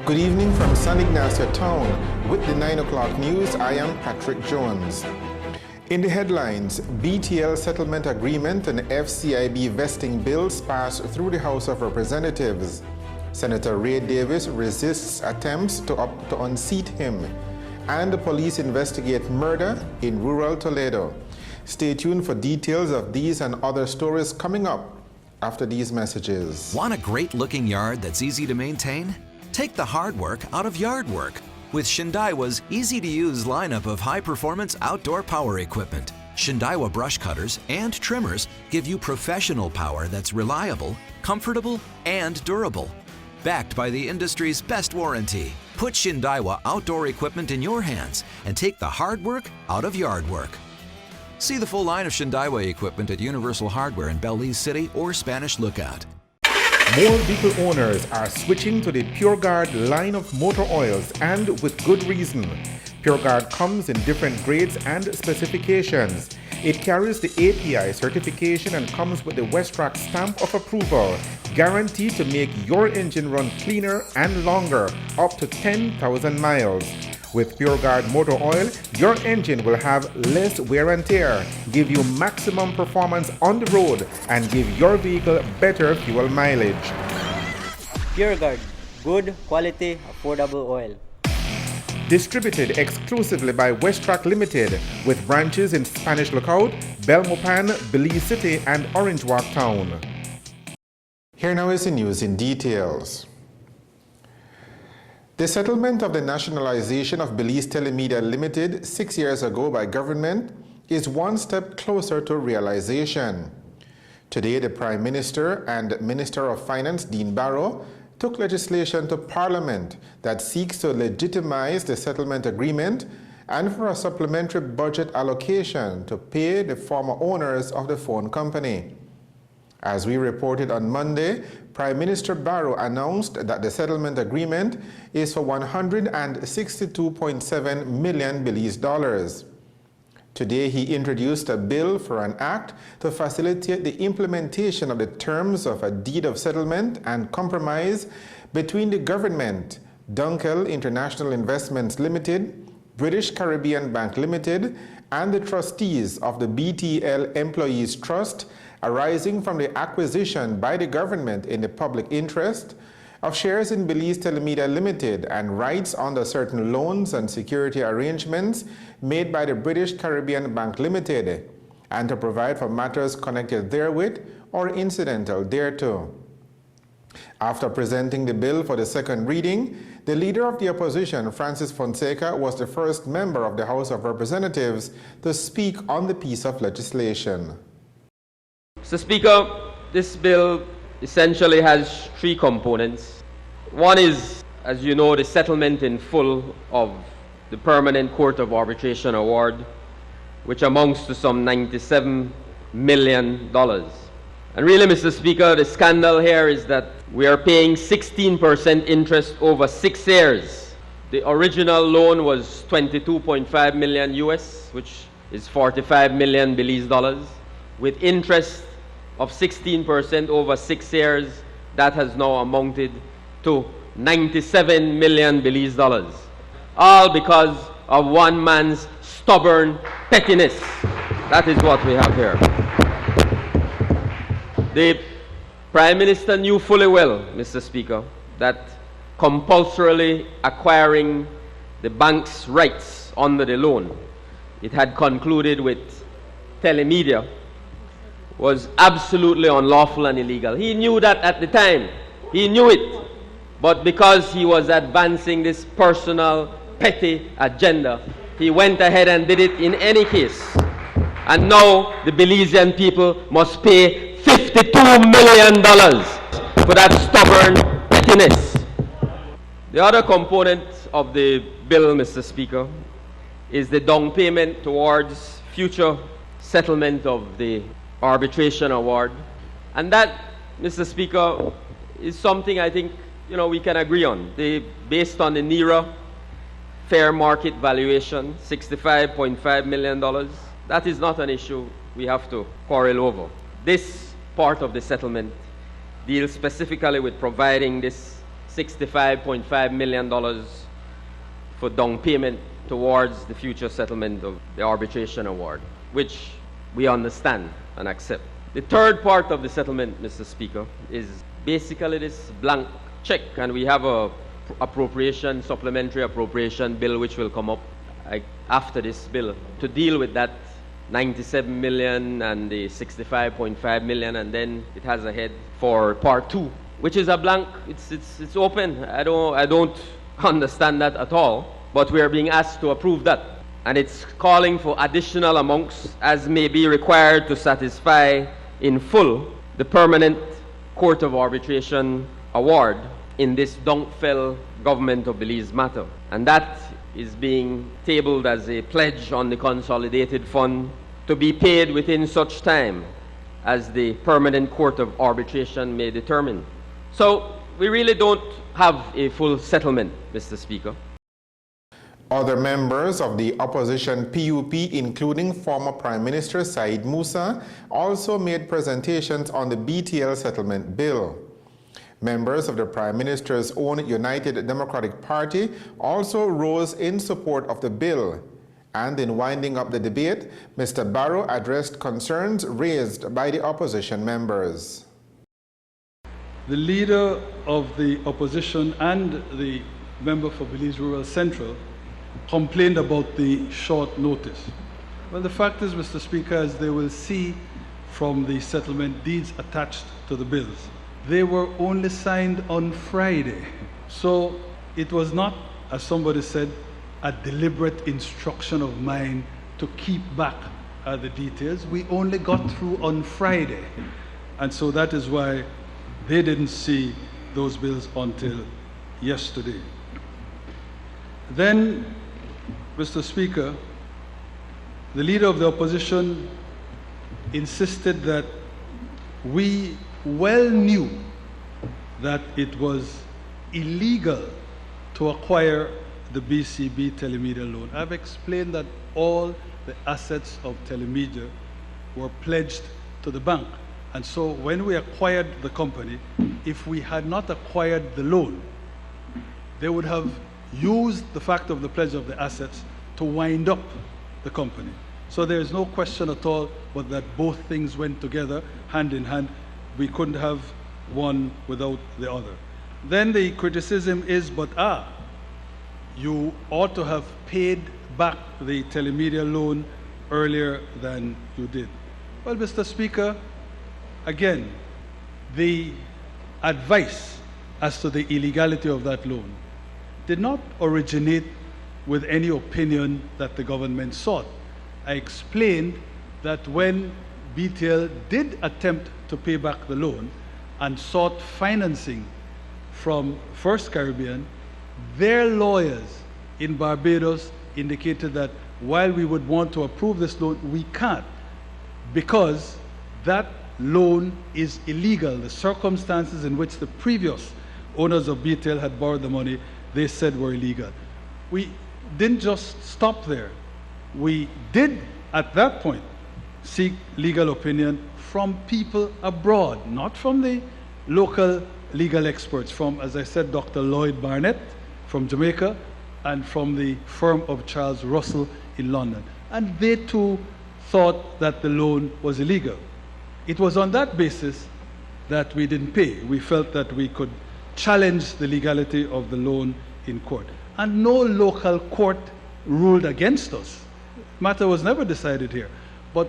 Good evening from San Ignacio Town. With the 9 o'clock news, I am Patrick Jones. In the headlines, BTL settlement agreement and FCIB vesting bills passed through the House of Representatives. Senator Ray Davis resists attempts to unseat him. And the police investigate murder in rural Toledo. Stay tuned for details of these and other stories coming up after these messages. Want a great-looking yard that's easy to maintain? Take the hard work out of yard work with Shindaiwa's easy-to-use lineup of high-performance outdoor power equipment. Shindaiwa brush cutters and trimmers give you professional power that's reliable, comfortable, and durable. Backed by the industry's best warranty, put Shindaiwa outdoor equipment in your hands and take the hard work out of yard work. See the full line of Shindaiwa equipment at Universal Hardware in Belize City or Spanish Lookout. More vehicle owners are switching to the PureGuard line of motor oils, and with good reason. PureGuard comes in different grades and specifications. It carries the API certification and comes with the Westrac stamp of approval, guaranteed to make your engine run cleaner and longer, up to 10,000 miles. With PureGuard motor oil, your engine will have less wear and tear, give you maximum performance on the road, and give your vehicle better fuel mileage. PureGuard, good quality, affordable oil. Distributed exclusively by Westrac Limited, with branches in Spanish Lookout, Belmopan, Belize City, and Orange Walk Town. Here now is the news in details. The settlement of the nationalization of Belize Telemedia Limited 6 years ago by government is one step closer to realization. Today, the Prime Minister and Minister of Finance, Dean Barrow, took legislation to Parliament that seeks to legitimize the settlement agreement and for a supplementary budget allocation to pay the former owners of the phone company. As we reported on Monday, Prime Minister Barrow announced that the settlement agreement is for $162.7 million Belize dollars. Today, he introduced a bill for an act to facilitate the implementation of the terms of a deed of settlement and compromise between the government, Dunkel International Investments Limited, British Caribbean Bank Limited, and the trustees of the BTL Employees Trust, arising from the acquisition by the government in the public interest of shares in Belize Telemedia Limited and rights under certain loans and security arrangements made by the British Caribbean Bank Limited, and to provide for matters connected therewith or incidental thereto. After presenting the bill for the second reading, the leader of the opposition, Francis Fonseca, was the first member of the House of Representatives to speak on the piece of legislation. Mr. Speaker, this bill essentially has three components. One is, as you know, the settlement in full of the Permanent Court of Arbitration Award, which amounts to some $97 million. And really, Mr. Speaker, the scandal here is that we are paying 16% interest over 6 years. The original loan was $22.5 million US, which is 45 million Belize dollars, with interest of 16% over 6 years. That has now amounted to 97 million Belize dollars, all because of one man's stubborn pettiness. That is what we have here. The Prime Minister knew fully well, Mr. Speaker, that compulsorily acquiring the bank's rights under the loan it had concluded with Telemedia was absolutely unlawful and illegal. He knew that at the time. He knew it. But because he was advancing this personal, petty agenda, he went ahead and did it in any case. And now the Belizean people must pay $52 million for that stubborn pettiness. The other component of the bill, Mr. Speaker, is the down payment towards future settlement of the arbitration award. And that, Mr. Speaker, is something I think we can agree on. Based on the NERA fair market valuation, $65.5 million, that is not an issue we have to quarrel over. This part of the settlement deals specifically with providing this $65.5 million for down payment towards the future settlement of the arbitration award, which we understand and accept. The third part of the settlement, Mr. Speaker, is basically this blank check, and we have a supplementary appropriation bill which will come up after this bill to deal with that 97 million and the 65.5 million, and then it has a head for part 2, which is a blank. It's open. I don't understand that at all, but we are being asked to approve that, and it's calling for additional amounts as may be required to satisfy in full the permanent Court of Arbitration award in this Dunkfell Government of Belize matter, and that is being tabled as a pledge on the consolidated fund to be paid within such time as the permanent Court of Arbitration may determine. So we really don't have a full settlement, Mr. Speaker. Other members of the opposition PUP, including former Prime Minister Said Musa, also made presentations on the BTL settlement bill. Members of the Prime Minister's own United Democratic Party also rose in support of the bill. And in winding up the debate, Mr. Barrow addressed concerns raised by the opposition members. The leader of the opposition and the member for Belize Rural Central complained about the short notice. Well, the fact is, Mr. Speaker, as they will see from the settlement deeds attached to the bills, they were only signed on Friday. So it was not, as somebody said, a deliberate instruction of mine to keep back the details. We only got through on Friday. And so that is why they didn't see those bills until yesterday. Then, Mr. Speaker, the leader of the opposition insisted that we well knew that it was illegal to acquire the BCB Telemedia loan. I've explained that all the assets of Telemedia were pledged to the bank. And so when we acquired the company, if we had not acquired the loan, they would have used the fact of the pledge of the assets to wind up the company. So there is no question at all but that both things went together, hand in hand. We couldn't have one without the other. Then the criticism is, but you ought to have paid back the Telemedia loan earlier than you did. Well, Mr. Speaker, again, the advice as to the illegality of that loan did not originate with any opinion that the government sought. I explained that when BTL did attempt to pay back the loan and sought financing from First Caribbean, their lawyers in Barbados indicated that while we would want to approve this loan, we can't, because that loan is illegal. The circumstances in which the previous owners of BTL had borrowed the money, they said were illegal. We didn't just stop there. We did, at that point, seek legal opinion from people abroad, not from the local legal experts, from, as I said, Dr. Lloyd Barnett from Jamaica and from the firm of Charles Russell in London. And they too thought that the loan was illegal. It was on that basis that we didn't pay. We felt that we could challenge the legality of the loan in court. And no local court ruled against us. The matter was never decided here. But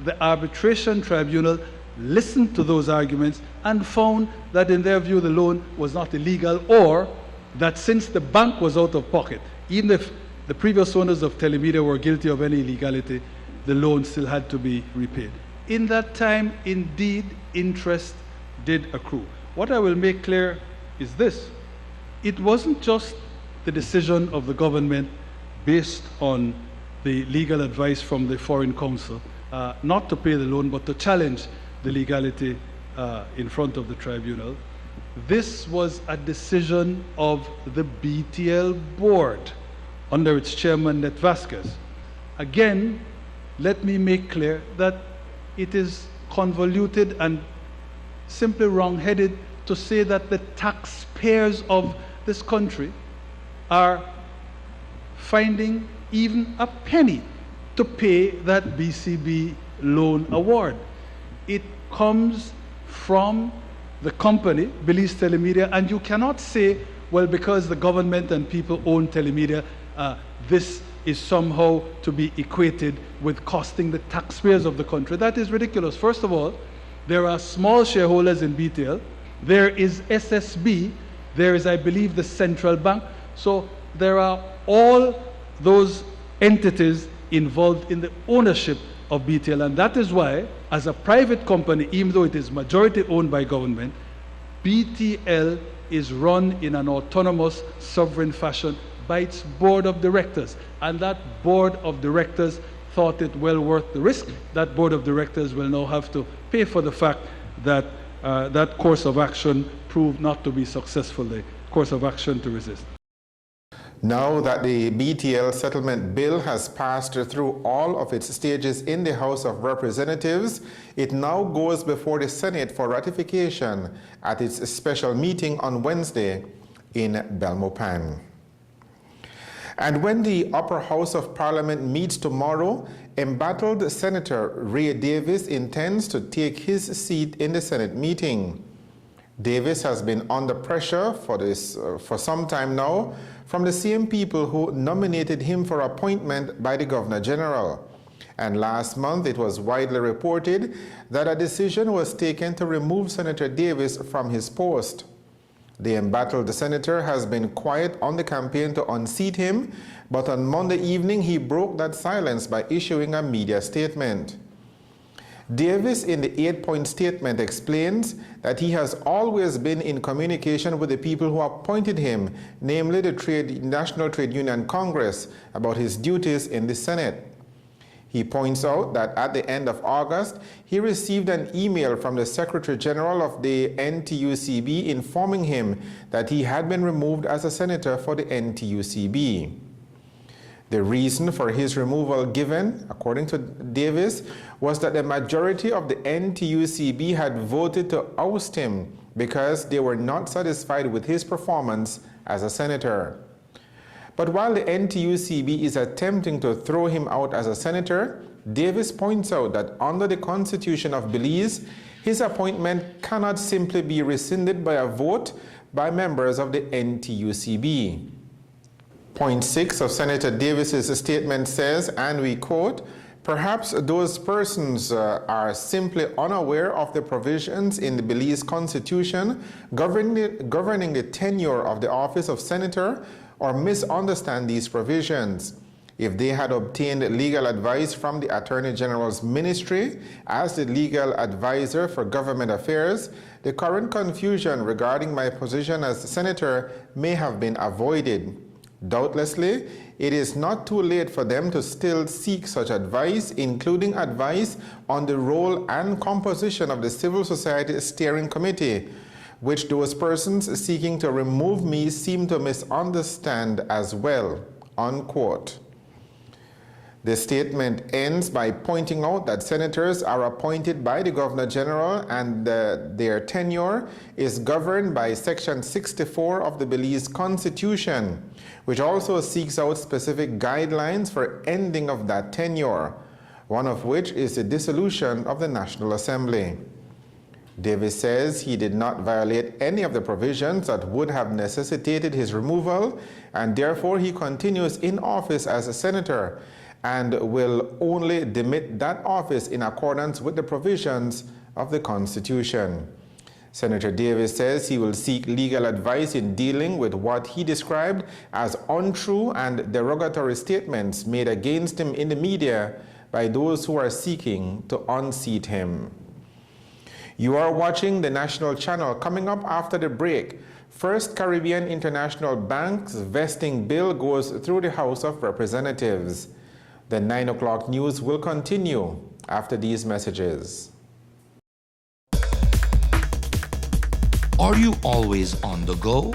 the arbitration tribunal listened to those arguments and found that in their view the loan was not illegal, or that since the bank was out of pocket, even if the previous owners of Telemedia were guilty of any illegality, the loan still had to be repaid. In that time, indeed, interest did accrue. What I will make clear is this: it wasn't just the decision of the government based on the legal advice from the Foreign Council not to pay the loan, but to challenge the legality in front of the tribunal. This was a decision of the BTL board under its chairman, Net Vasquez. Again, let me make clear that it is convoluted and simply wrong-headed to say that the taxpayers of this country are finding even a penny to pay that BCB loan award. It comes from the company, Belize Telemedia, and you cannot say, well, because the government and people own Telemedia, this is somehow to be equated with costing the taxpayers of the country. That is ridiculous. First of all, there are small shareholders in BTL. There is SSB. There is, I believe, the Central Bank. So there are all those entities involved in the ownership of BTL. And that is why, as a private company, even though it is majority owned by government, BTL is run in an autonomous, sovereign fashion by its board of directors. And that board of directors thought it well worth the risk. That board of directors will now have to pay for the fact that that course of action proved not to be successful, the course of action to resist. Now that the BTL settlement bill has passed through all of its stages in the House of Representatives, it now goes before the Senate for ratification at its special meeting on Wednesday in Belmopan. And when the Upper House of Parliament meets tomorrow, embattled Senator Ray Davis intends to take his seat in the Senate meeting. Davis has been under pressure for some time now from the same people who nominated him for appointment by the Governor General. And last month it was widely reported that a decision was taken to remove Senator Davis from his post. The embattled senator has been quiet on the campaign to unseat him, but on Monday evening he broke that silence by issuing a media statement. Davis, in the 8-point statement, explains that he has always been in communication with the people who appointed him, namely the National Trade Union Congress, about his duties in the Senate. He points out that at the end of August, he received an email from the Secretary General of the NTUCB informing him that he had been removed as a senator for the NTUCB. The reason for his removal given, according to Davis, was that the majority of the NTUCB had voted to oust him because they were not satisfied with his performance as a senator. But while the NTUCB is attempting to throw him out as a senator, Davis points out that under the Constitution of Belize, his appointment cannot simply be rescinded by a vote by members of the NTUCB. Point 6 of Senator Davis's statement says, and we quote, "Perhaps those persons are simply unaware of the provisions in the Belize Constitution governing the tenure of the office of senator or misunderstand these provisions. If they had obtained legal advice from the Attorney General's ministry as the legal advisor for government affairs, the current confusion regarding my position as senator may have been avoided. Doubtlessly, it is not too late for them to still seek such advice, including advice on the role and composition of the Civil Society Steering Committee, which those persons seeking to remove me seem to misunderstand as well," unquote. The statement ends by pointing out that senators are appointed by the Governor General and their tenure is governed by Section 64 of the Belize Constitution, which also seeks out specific guidelines for ending of that tenure, one of which is the dissolution of the National Assembly. Davis says he did not violate any of the provisions that would have necessitated his removal, and therefore he continues in office as a senator and will only demit that office in accordance with the provisions of the Constitution. Senator Davis says he will seek legal advice in dealing with what he described as untrue and derogatory statements made against him in the media by those who are seeking to unseat him. You are watching the National Channel. Coming up after the break, First Caribbean International Bank's vesting bill goes through the House of Representatives. The 9 o'clock news will continue after these messages. Are you always on the go?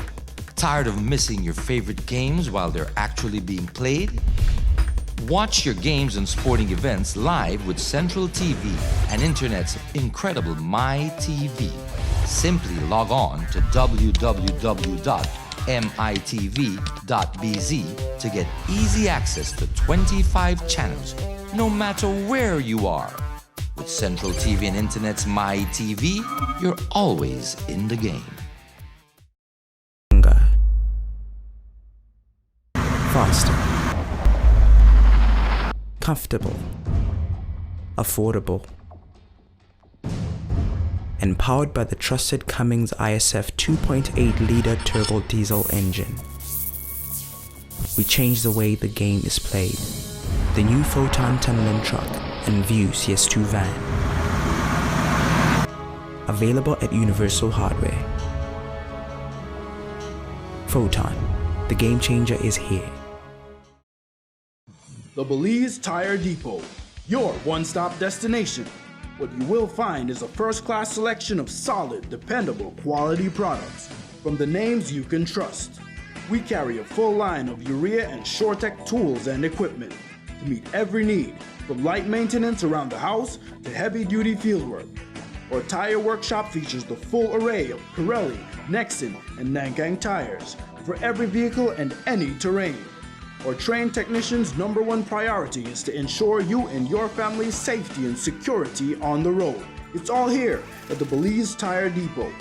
Tired of missing your favorite games while they're actually being played? Watch your games and sporting events live with Central TV and Internet's incredible MyTV. Simply log on to www.mitv.bz to get easy access to 25 channels, no matter where you are. With Central TV and Internet's MyTV, you're always in the game. Faster, comfortable, affordable, and powered by the trusted Cummins ISF 2.8-liter turbo diesel engine. We changed the way the game is played. The new Photon tunneling truck and View CS2 van. Available at Universal Hardware. Photon, the game changer is here. The Belize Tire Depot, your one-stop destination. What you will find is a first-class selection of solid, dependable, quality products from the names you can trust. We carry a full line of urea and SureTech tools and equipment to meet every need, from light maintenance around the house to heavy-duty fieldwork. Our tire workshop features the full array of Pirelli, Nexen, and Nankang tires for every vehicle and any terrain. Our trained technicians' #1 priority is to ensure you and your family's safety and security on the road. It's all here at the Belize Tire Depot.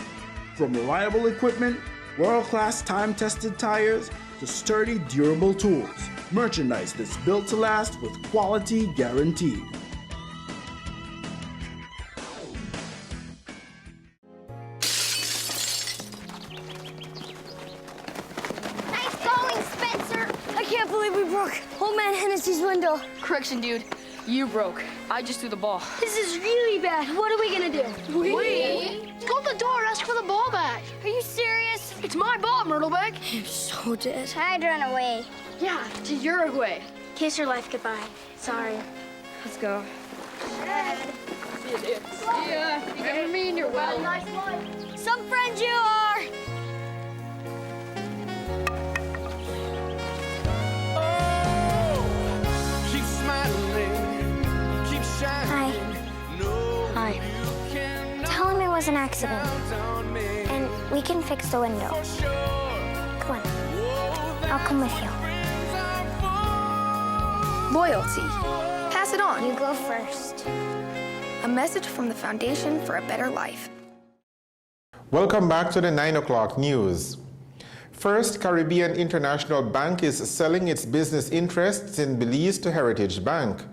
From reliable equipment, world-class time-tested tires, to sturdy, durable tools. Merchandise that's built to last with quality guaranteed. Old man Hennessy's window. Correction, dude. You broke. I just threw the ball. This is really bad. What are we gonna do? We? Go to the door, ask for the ball back. Are you serious? It's my ball, Myrtleback. You're so dead. I'd run away. Yeah, to Uruguay. Kiss your life goodbye. Sorry. Let's go. See you, dude. See ya. Remember me and your well. Nice one. Some friends you are. Hi. Hi. Tell him it was an accident. And we can fix the window. Come on. I'll come with you. Loyalty. Pass it on. You go first. A message from the Foundation for a Better Life. Welcome back to the 9 o'clock news. First Caribbean International Bank is selling its business interests in Belize to Heritage Bank.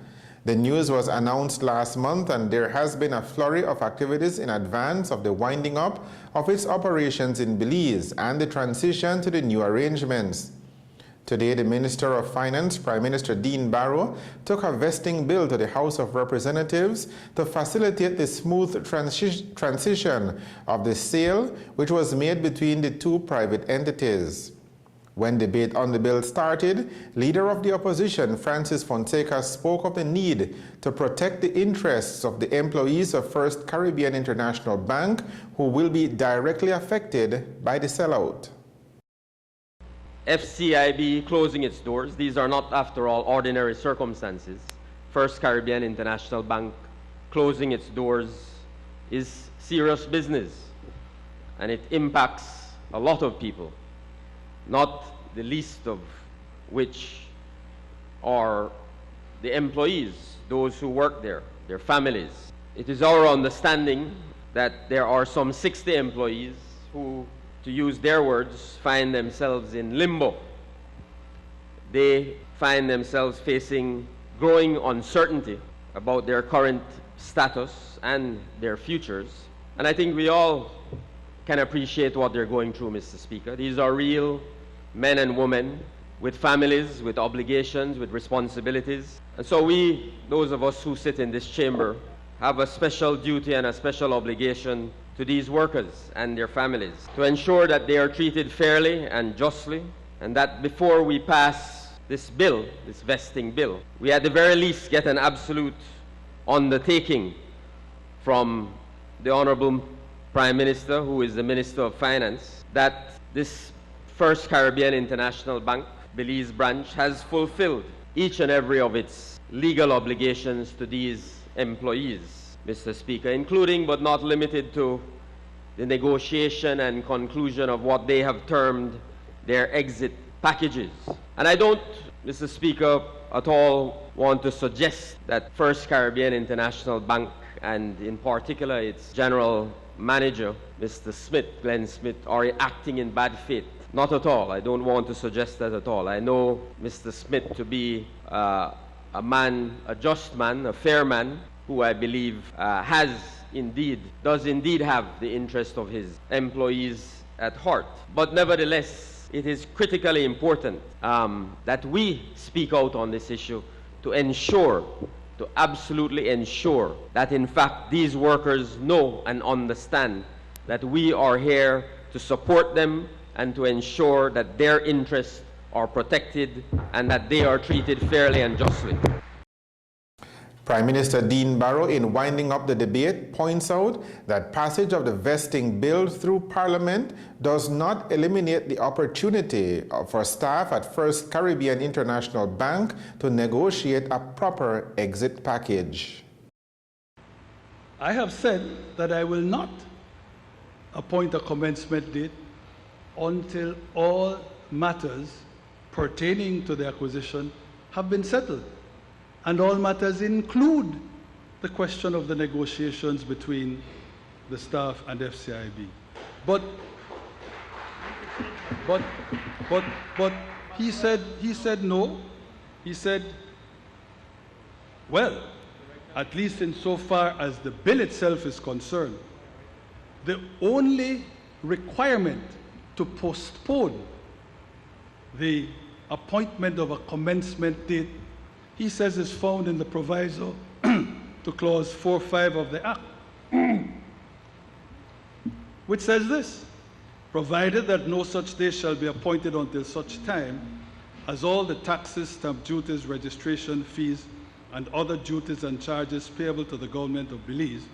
The news was announced last month, and there has been a flurry of activities in advance of the winding up of its operations in Belize and the transition to the new arrangements. Today, the Minister of Finance, Prime Minister Dean Barrow, took a vesting bill to the House of Representatives to facilitate the smooth transition of the sale, which was made between the two private entities. When debate on the bill started, Leader of the Opposition, Francis Fonseca, spoke of the need to protect the interests of the employees of First Caribbean International Bank, who will be directly affected by the sellout. FCIB closing its doors. These are not, after all, ordinary circumstances. First Caribbean International Bank closing its doors is serious business, and it impacts a lot of people, not the least of which are the employees, those who work there, their families. It is our understanding that there are some 60 employees who, to use their words, find themselves in limbo. They find themselves facing growing uncertainty about their current status and their futures. And I think we all can appreciate what they're going through, Mr. Speaker. These are real men and women with families, with obligations, with responsibilities. And so we, those of us who sit in this chamber, have a special duty and a special obligation to these workers and their families to ensure that they are treated fairly and justly, and that before we pass this bill, this vesting bill, we at the very least get an absolute undertaking from the Honorable Prime Minister, who is the Minister of Finance, that this First Caribbean International Bank, Belize branch, has fulfilled each and every of its legal obligations to these employees, Mr. Speaker, including but not limited to the negotiation and conclusion of what they have termed their exit packages. And I don't, Mr. Speaker, at all want to suggest that First Caribbean International Bank, and in particular its general manager, Mr. Smith, Glenn Smith, are acting in bad faith. Not at all. I don't want to suggest that at all. I know Mr. Smith to be a man, a just man, a fair man, who I believe does indeed have the interest of his employees at heart. But nevertheless, it is critically important that we speak out on this issue to absolutely ensure that in fact these workers know and understand that we are here to support them and to ensure that their interests are protected and that they are treated fairly and justly. Prime Minister Dean Barrow, in winding up the debate, points out that passage of the vesting bill through Parliament does not eliminate the opportunity for staff at First Caribbean International Bank to negotiate a proper exit package. I have said that I will not appoint a commencement date until all matters pertaining to the acquisition have been settled. And all matters include the question of the negotiations between the staff and FCIB. But he said no. He said, well, at least insofar as the bill itself is concerned, the only requirement to postpone the appointment of a commencement date, he says, is found in the proviso to clause 4.5 of the Act, which says this: provided that no such day shall be appointed until such time as all the taxes, stamp duties, registration fees, and other duties and charges payable to the government of Belize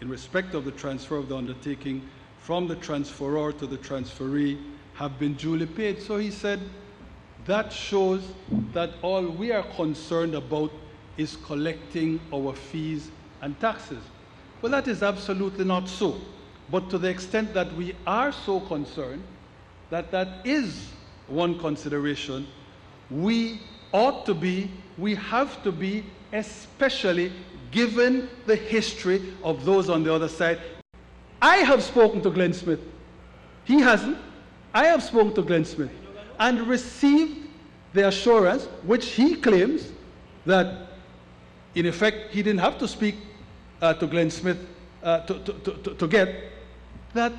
in respect of the transfer of the undertaking from the transferor to the transferee have been duly paid. So he said, that shows that all we are concerned about is collecting our fees and taxes. Well, that is absolutely not so. But to the extent that we are so concerned that that is one consideration, we have to be, especially given the history of those on the other side. I have spoken to Glenn Smith. He hasn't. I have spoken to Glenn Smith and received the assurance, which he claims that, in effect, he didn't have to speak to Glenn Smith to get, that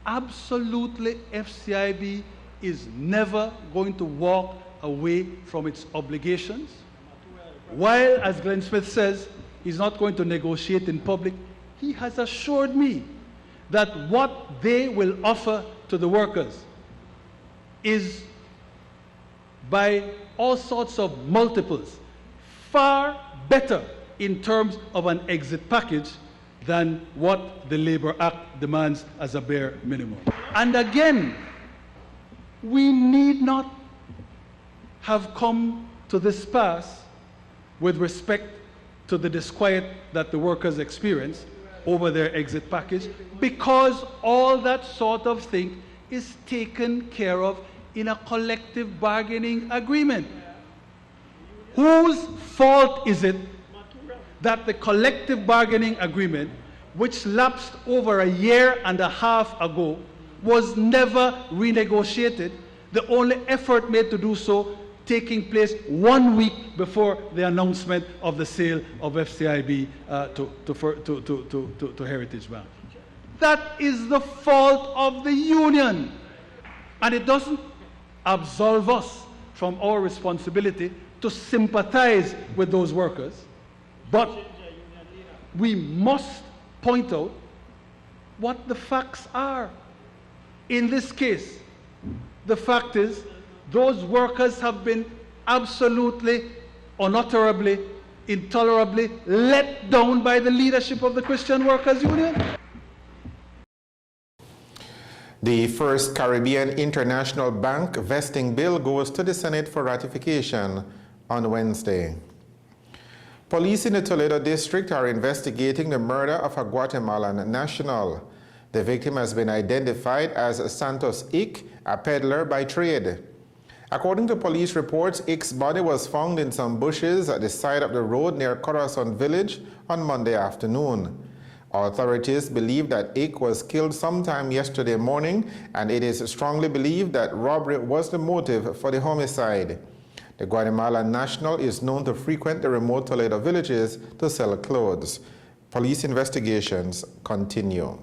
absolutely FCIB is never going to walk away from its obligations. While, as Glenn Smith says, he's not going to negotiate in public, he has assured me that what they will offer to the workers is, by all sorts of multiples, far better in terms of an exit package than what the Labor Act demands as a bare minimum. And again, we need not have come to this pass with respect to the disquiet that the workers experience over their exit package, because all that sort of thing is taken care of in a collective bargaining agreement. Whose fault is it that the collective bargaining agreement, which lapsed over a year and a half ago, was never renegotiated, the only effort made to do so taking place 1 week before the announcement of the sale of FCIB to Heritage Bank? That is the fault of the union. And it doesn't absolve us from our responsibility to sympathize with those workers, but we must point out what the facts are. In this case, the fact is those workers have been absolutely, unutterably, intolerably let down by the leadership of the Christian Workers Union. The First Caribbean International Bank vesting bill goes to the Senate for ratification on Wednesday. Police in the Toledo district are investigating the murder of a Guatemalan national. The victim has been identified as Santos Ick, a peddler by trade. According to police reports, Ick's body was found in some bushes at the side of the road near Corazon Village on Monday afternoon. Authorities believe that Ick was killed sometime yesterday morning, and it is strongly believed that robbery was the motive for the homicide. The Guatemalan national is known to frequent the remote Toledo villages to sell clothes. Police investigations continue.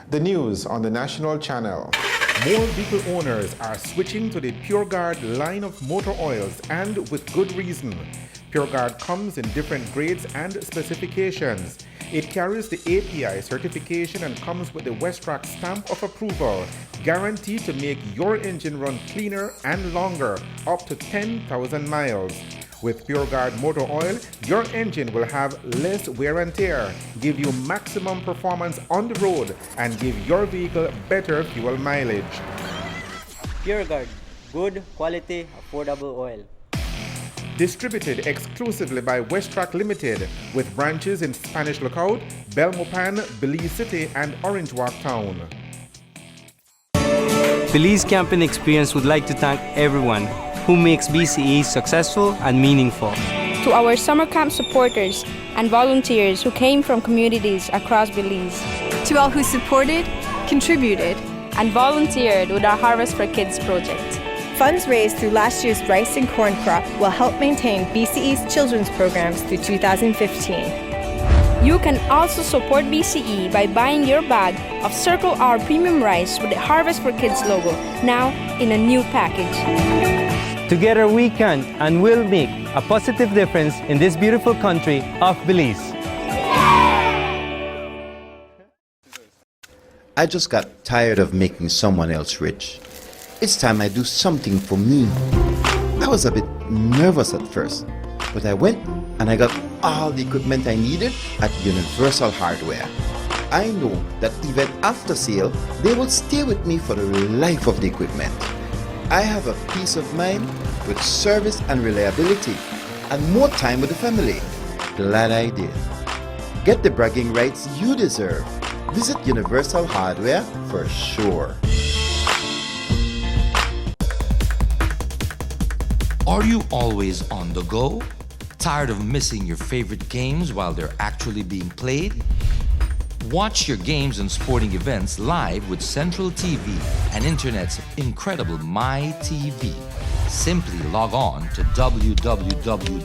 The news on the national channel. More vehicle owners are switching to the PureGuard line of motor oils, and with good reason. PureGuard comes in different grades and specifications. It carries the API certification and comes with the Westrac stamp of approval, guaranteed to make your engine run cleaner and longer, up to 10,000 miles. With PureGuard motor oil, your engine will have less wear and tear, give you maximum performance on the road, and give your vehicle better fuel mileage. PureGuard, good quality, affordable oil. Distributed exclusively by Westrac Limited, with branches in Spanish Lookout, Belmopan, Belize City, and Orange Walk Town. Belize Camping Experience would like to thank everyone who makes BCE successful and meaningful. To our summer camp supporters and volunteers who came from communities across Belize. To all who supported, contributed, and volunteered with our Harvest for Kids project. Funds raised through last year's rice and corn crop will help maintain BCE's children's programs through 2015. You can also support BCE by buying your bag of Circle R Premium Rice with the Harvest for Kids logo, now in a new package. Together we can and will make a positive difference in this beautiful country of Belize. I just got tired of making someone else rich. It's time I do something for me. I was a bit nervous at first, but I went and I got all the equipment I needed at Universal Hardware. I know that even after sale, they will stay with me for the life of the equipment. I have a peace of mind with service and reliability, and more time with the family. Glad I did. Get the bragging rights you deserve. Visit Universal Hardware for sure. Are you always on the go? Tired of missing your favorite games while they're actually being played? Watch your games and sporting events live with Central TV and Internet's incredible MyTV. Simply log on to www.mitv.bz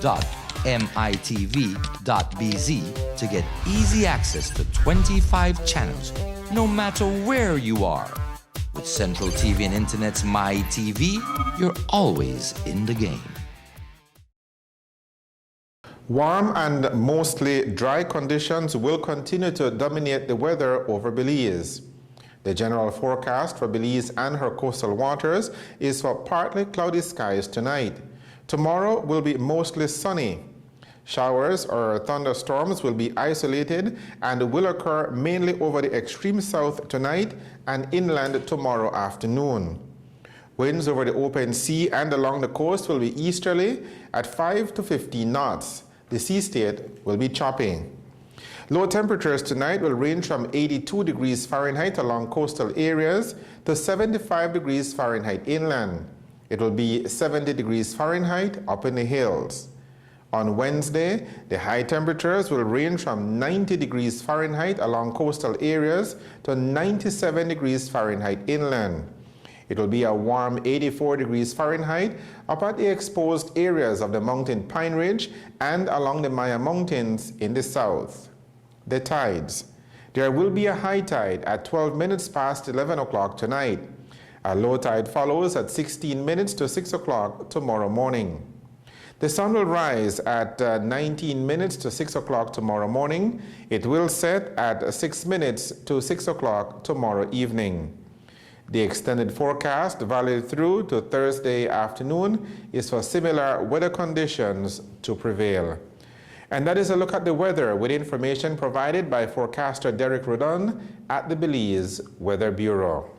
to get easy access to 25 channels, no matter where you are. With Central TV and Internet's MyTV, you're always in the game. Warm and mostly dry conditions will continue to dominate the weather over Belize. The general forecast for Belize and her coastal waters is for partly cloudy skies tonight. Tomorrow will be mostly sunny. Showers or thunderstorms will be isolated and will occur mainly over the extreme south tonight and inland tomorrow afternoon. Winds over the open sea and along the coast will be easterly at 5 to 15 knots. The sea state will be choppy. Low temperatures tonight will range from 82 degrees Fahrenheit along coastal areas to 75 degrees Fahrenheit inland. It will be 70 degrees Fahrenheit up in the hills. On Wednesday, the high temperatures will range from 90 degrees Fahrenheit along coastal areas to 97 degrees Fahrenheit inland. It will be a warm 84 degrees Fahrenheit up at the exposed areas of the mountain Pine Ridge and along the Maya Mountains in the south. The tides. There will be a high tide at 12 minutes past 11 o'clock tonight. A low tide follows at 16 minutes to 6 o'clock tomorrow morning. The sun will rise at 19 minutes to 6 o'clock tomorrow morning. It will set at 6 minutes to 6 o'clock tomorrow evening. The extended forecast, valid through to Thursday afternoon, is for similar weather conditions to prevail. And that is a look at the weather with information provided by forecaster Derek Rodon at the Belize Weather Bureau.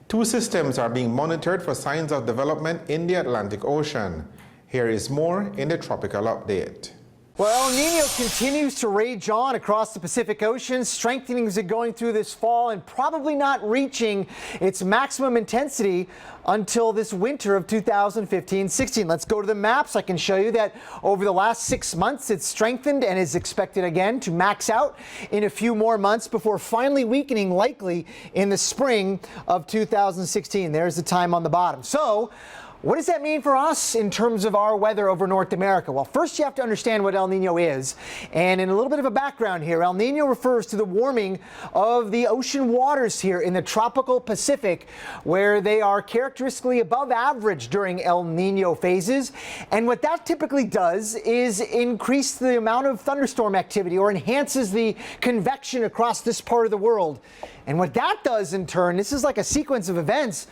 Two systems are being monitored for signs of development in the Atlantic Ocean. Here is more in the Tropical Update. Well, El Nino continues to rage on across the Pacific Ocean, strengthening as it going through this fall and probably not reaching its maximum intensity until this winter of 2015-16. Let's go to the maps. I can show you that over the last 6 months, it's strengthened and is expected again to max out in a few more months before finally weakening likely in the spring of 2016. There's the time on the bottom. So, what does that mean for us in terms of our weather over North America? Well, first you have to understand what El Nino is. And in a little bit of a background here, El Nino refers to the warming of the ocean waters here in the tropical Pacific, where they are characteristically above average during El Nino phases. And what that typically does is increase the amount of thunderstorm activity or enhances the convection across this part of the world. And what that does in turn, this is like a sequence of events,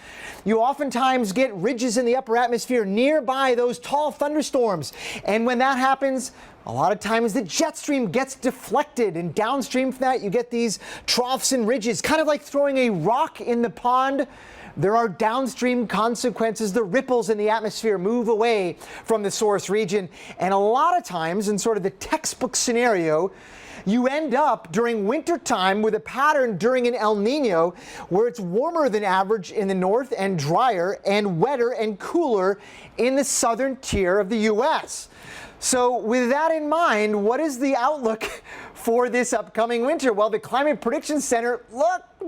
you oftentimes get ridges in the upper atmosphere nearby those tall thunderstorms. And when that happens, a lot of times the jet stream gets deflected, and downstream from that you get these troughs and ridges, kind of like throwing a rock in the pond. There are downstream consequences. The ripples in the atmosphere move away from the source region. And a lot of times, in sort of the textbook scenario, you end up during winter time with a pattern during an El Nino where it's warmer than average in the north and drier and wetter and cooler in the southern tier of the U.S. So with that in mind, what is the outlook for this upcoming winter? Well, the Climate Prediction Center,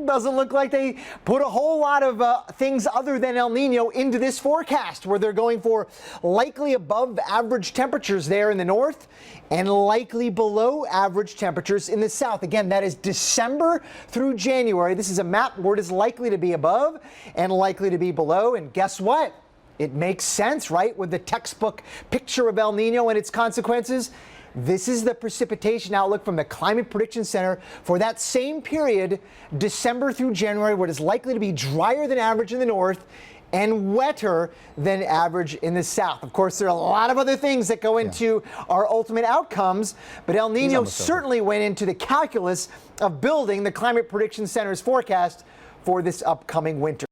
doesn't look like they put a whole lot of things other than El Nino into this forecast, where they're going for likely above average temperatures there in the north and likely below average temperatures in the south. Again, that is December through January. This is a map where it is likely to be above and likely to be below. And guess what? It makes sense, right? With the textbook picture of El Nino and its consequences. This is the precipitation outlook from the Climate Prediction Center for that same period, December through January, where it is likely to be drier than average in the north and wetter than average in the south. Of course, there are a lot of other things that go into our ultimate outcomes, but El Nino certainly went into the calculus of building the Climate Prediction Center's forecast for this upcoming winter.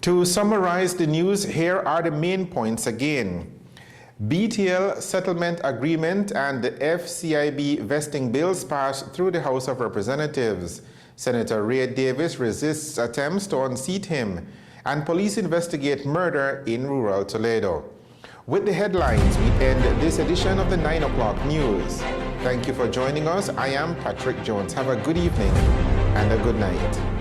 To summarize the news, here are the main points again. BTL settlement agreement and the FCIB vesting bills passed through the House of Representatives. Senator Ray Davis resists attempts to unseat him, and police investigate murder in rural Toledo. With the headlines, we end this edition of the 9 o'clock news. Thank you for joining us. I am Patrick Jones. Have a good evening and a good night.